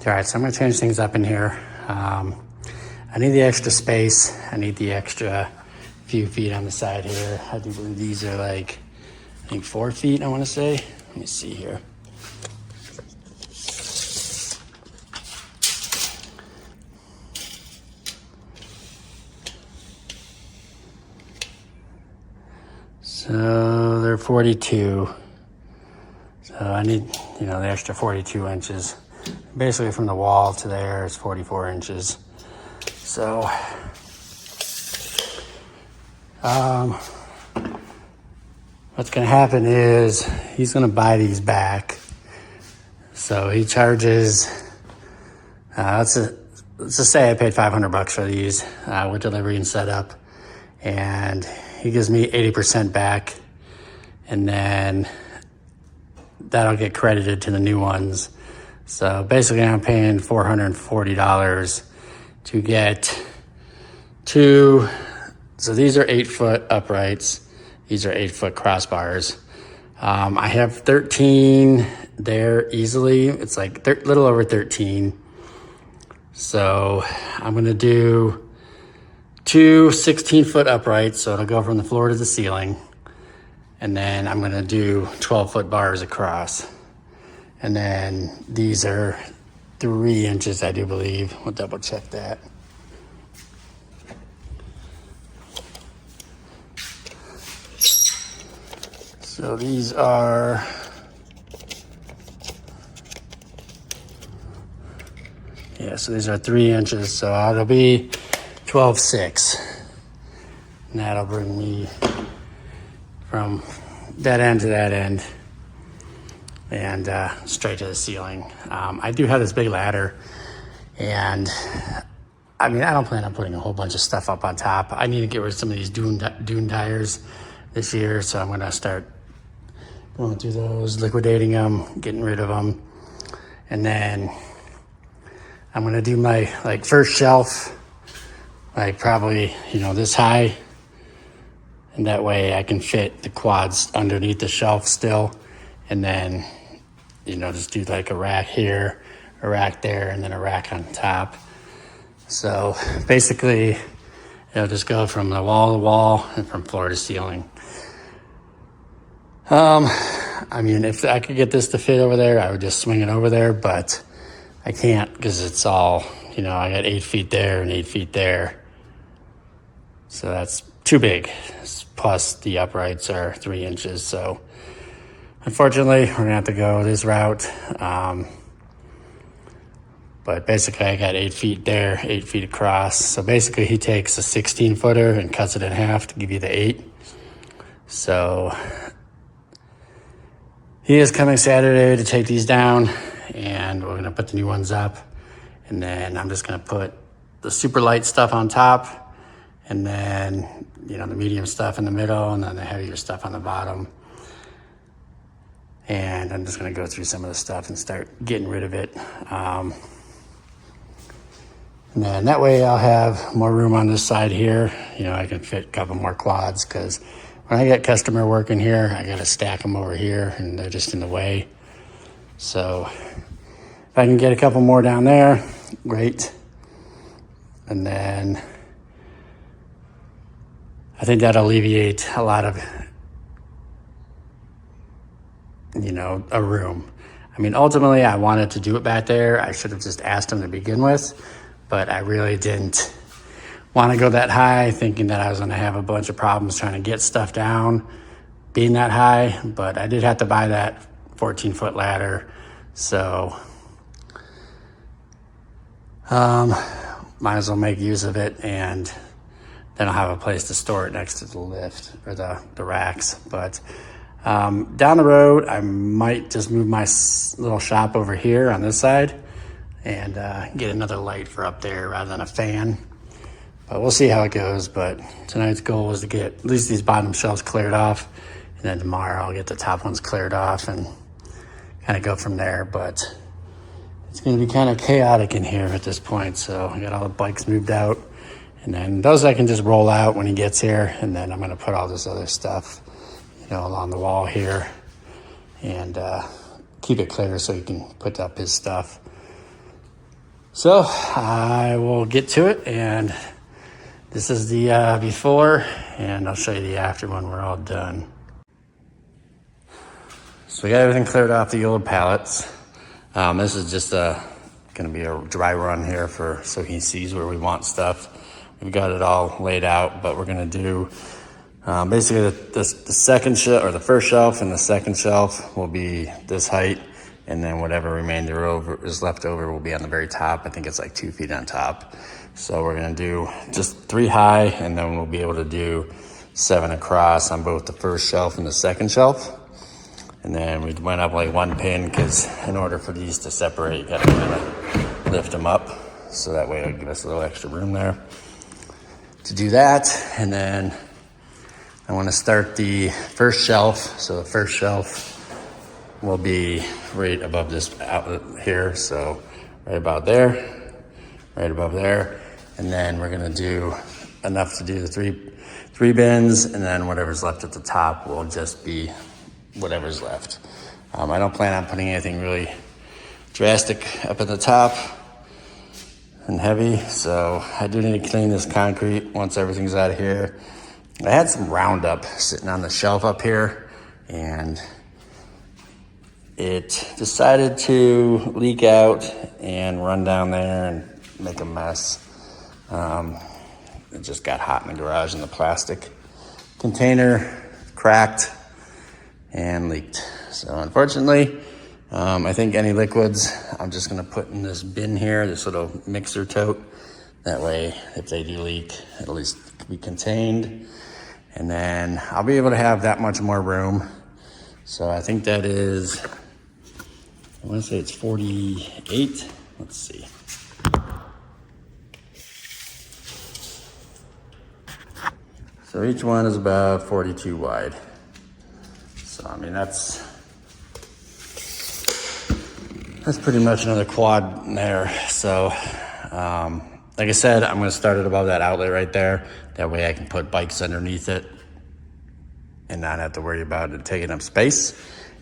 All right, so I'm gonna change things up in here. I need the extra space. I need the extra few feet on the side here. I do believe these are like, I think 4 feet, I wanna say. Let me see here. So they're 42. So I need, the extra 42 inches. Basically from the wall to there is 44 inches. So, what's gonna happen is he's gonna buy these back. So he charges, let's just say I paid $500 for these with delivery and setup. And he gives me 80% back, and then that'll get credited to the new ones. So basically I'm paying $440 to get two. So these are 8-foot uprights. These are 8-foot crossbars. I have 13 there easily. It's like a little over 13. So I'm gonna do two 16-foot uprights, so it'll go from the floor to the ceiling. And then I'm gonna do 12-foot bars across. And then these are 3 inches, I do believe. We'll double check that. So these are, so these are 3 inches. So it'll be 12.6. And that'll bring me from that end to that end and straight to the ceiling. I do have this big ladder, and I don't plan on putting a whole bunch of stuff up on top. I need to get rid of some of these dune tires this year, so I'm gonna start going through those, liquidating them, getting rid of them. And then I'm gonna do my first shelf, probably, this high. And that way I can fit the quads underneath the shelf still. And then, just do a rack here, a rack there, and then a rack on top. So basically it'll just go from the wall to wall and from floor to ceiling. If I could get this to fit over there, I would just swing it over there, but I can't because it's all, I got 8 feet there and 8 feet there. So that's too big. Plus the uprights are 3 inches. So unfortunately, we're gonna have to go this route. But basically I got 8 feet there, 8 feet across. So basically he takes a 16-footer and cuts it in half to give you the 8. So he is coming Saturday to take these down, and we're gonna put the new ones up. And then I'm just gonna put the super light stuff on top, and then, the medium stuff in the middle, and then the heavier stuff on the bottom. And I'm just gonna go through some of the stuff and start getting rid of it. And then that way I'll have more room on this side here. I can fit a couple more quads, because when I get customer working here, I gotta stack them over here, and they're just in the way. So if I can get a couple more down there, great. And then I think that'll alleviate a lot of, a room. Ultimately I wanted to do it back there. I should have just asked him to begin with, but I really didn't want to go that high, thinking that I was going to have a bunch of problems trying to get stuff down being that high. But I did have to buy that 14-foot ladder. So might as well make use of it, and then I'll have a place to store it next to the lift or the racks. But down the road, I might just move my little shop over here on this side and get another light for up there rather than a fan. But we'll see how it goes. But tonight's goal was to get at least these bottom shelves cleared off, and then tomorrow I'll get the top ones cleared off and kind of go from there. But it's going to be kind of chaotic in here at this point. So I got all the bikes moved out, and then those I can just roll out when he gets here. And then I'm going to put all this other stuff, along the wall here, and keep it clear so he can put up his stuff. So I will get to it, and this is the before, and I'll show you the after when we're all done. So we got everything cleared off the old pallets. This is just gonna be a dry run here so he sees where we want stuff. We've got it all laid out, but we're gonna do basically the second shelf, or the first shelf and the second shelf will be this height, and then whatever remainder is left over will be on the very top. I think it's like 2 feet on top. So we're gonna do just 3 high, and then we'll be able to do 7 across on both the first shelf and the second shelf. And then we went up like 1 pin, because in order for these to separate, you gotta kind of lift them up. So that way it'll give us a little extra room there to do that. And then I want to start the first shelf. So the first shelf will be right above this outlet here. So right about there, right above there. And then we're gonna do enough to do the three bins, and then whatever's left at the top will just be whatever's left. I don't plan on putting anything really drastic up at the top and heavy. So I do need to clean this concrete once everything's out of here. I had some Roundup sitting on the shelf up here, and it decided to leak out and run down there and make a mess. It just got hot in the garage, and the plastic container cracked and leaked. So unfortunately, I think any liquids, I'm just gonna put in this bin here, this little mixer tote. That way, if they do leak, at least be contained. And then I'll be able to have that much more room. So I think that is, I wanna say it's 48. Let's see. So each one is about 42 wide. So, I mean, that's pretty much another quad in there. So, like I said, I'm gonna start it above that outlet right there. That way I can put bikes underneath it and not have to worry about it taking up space.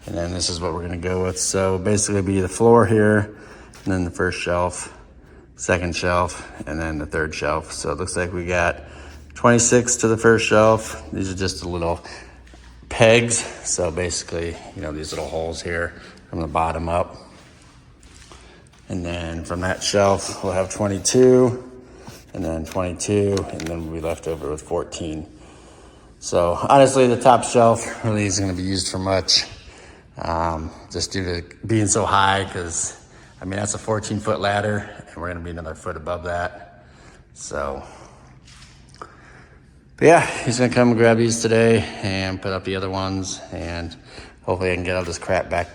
And then this is what we're gonna go with. So basically it'll be the floor here, and then the first shelf, second shelf, and then the third shelf. So it looks like we got 26 to the first shelf. These are just the little pegs. So basically, these little holes here from the bottom up. And then from that shelf, we'll have 22, and then 22, and then we'll be left over with 14. So honestly, the top shelf really isn't gonna be used for much, just due to being so high, because I mean, that's a 14-foot ladder, and we're gonna be another foot above that. So, but yeah, he's gonna come and grab these today and put up the other ones, and hopefully I can get all this crap back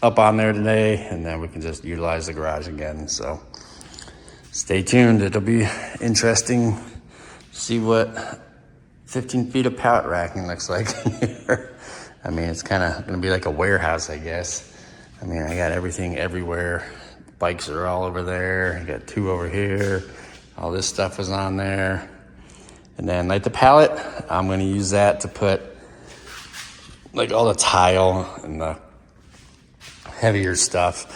up on there today, and then we can just utilize the garage again. So stay tuned. It'll be interesting to see what 15 feet of pallet racking looks like here. I mean, it's kind of gonna be like a warehouse, I guess. I mean, I got everything everywhere. Bikes are all over there. I got 2 over here. All this stuff is on there. And then like the pallet, I'm gonna use that to put like all the tile and the heavier stuff.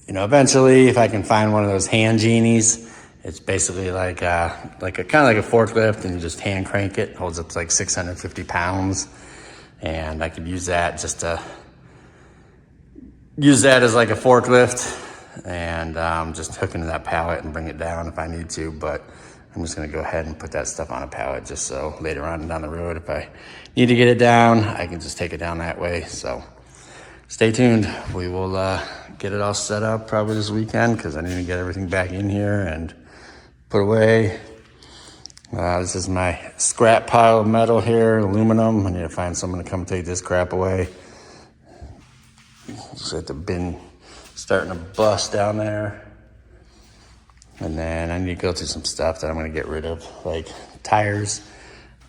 Eventually, if I can find one of those hand genies, it's basically like kind of like a forklift, and you just hand crank it. It holds up to like 650 pounds, and I could use that just to use that as like a forklift, and just hook into that pallet and bring it down if I need to. But I'm just gonna go ahead and put that stuff on a pallet, just so later on down the road, if I need to get it down, I can just take it down that way. So stay tuned. We will get it all set up probably this weekend, because I need to get everything back in here and put away. This is my scrap pile of metal here, aluminum. I need to find someone to come take this crap away. Just at the bin starting to bust down there. And then I need to go through some stuff that I'm gonna get rid of, like tires.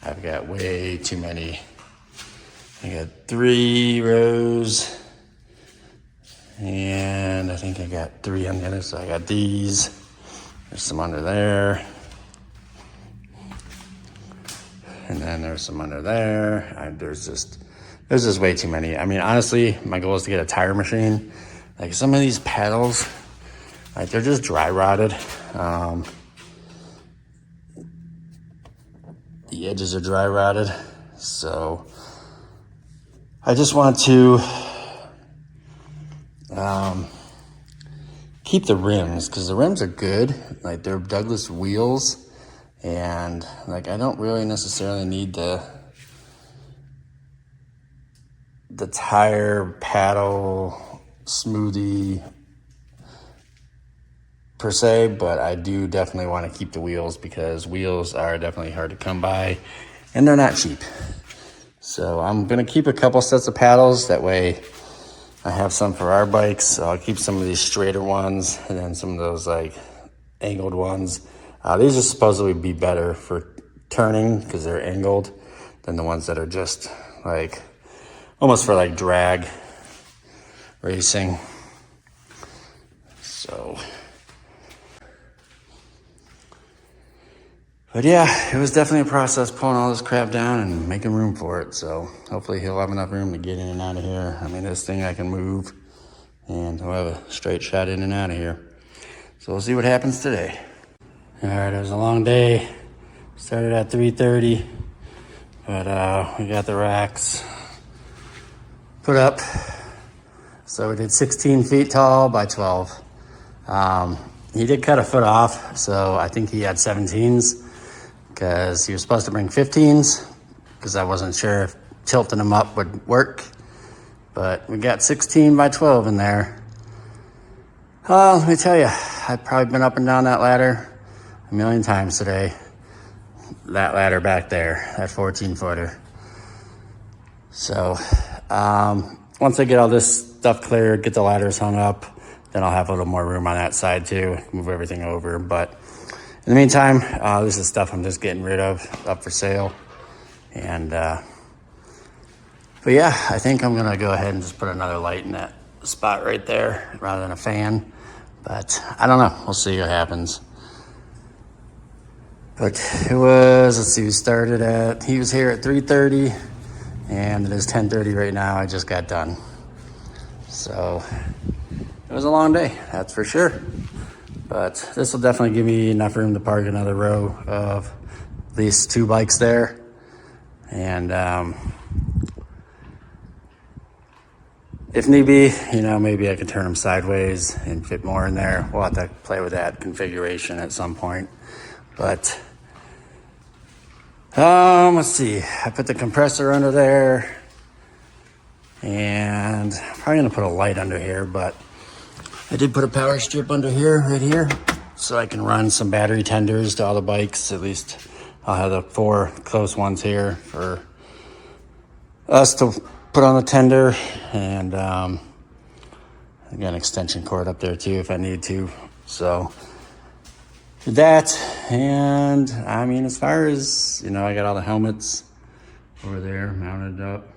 I've got way too many. I got 3 rows, and I think I got 3 on the other side. I got these. There's some under there. And then there's some under there. There's just way too many. I mean, honestly, my goal is to get a tire machine. Like some of these pedals, like they're just dry rotted. The edges are dry rotted. So I just want to keep the rims, because the rims are good. Like they're Douglas wheels, and like I don't really necessarily need the tire paddle smoothie per se, but I do definitely want to keep the wheels, because wheels are definitely hard to come by and they're not cheap. So I'm going to keep a couple sets of paddles. That way I have some for our bikes. So I'll keep some of these straighter ones and then some of those like angled ones. These are supposedly be better for turning because they're angled than the ones that are just like almost for like drag racing. So, but yeah, it was definitely a process pulling all this crap down and making room for it. So hopefully he'll have enough room to get in and out of here. I mean, this thing I can move, and he'll have a straight shot in and out of here. So we'll see what happens today. All right, it was a long day. Started at 3:30, but we got the racks put up. So we did 16 feet tall by 12. He did cut a foot off, so I think he had 17s, because he was supposed to bring 15s, because I wasn't sure if tilting them up would work. But we got 16 by 12 in there. Let me tell you, I've probably been up and down that ladder a million times today. That ladder back there, that 14-footer. So once I get all this stuff cleared, get the ladders hung up, then I'll have a little more room on that side too, move everything over. But in the meantime, this is stuff I'm just getting rid of, up for sale. And but yeah, I think I'm gonna go ahead and just put another light in that spot right there rather than a fan. But I don't know, we'll see what happens. But it was, let's see, he was here at 3:30, and it is 10:30 right now. I just got done. So it was a long day, that's for sure. But this will definitely give me enough room to park another row of at least 2 bikes there. And if need be, maybe I could turn them sideways and fit more in there. We'll have to play with that configuration at some point. But let's see. I put the compressor under there, and I'm probably gonna put a light under here, but I did put a power strip under here, right here, so I can run some battery tenders to all the bikes. At least I'll have the 4 close ones here for us to put on the tender, and I got an extension cord up there too if I need to. So did that, and I mean, as far as, I got all the helmets over there mounted up.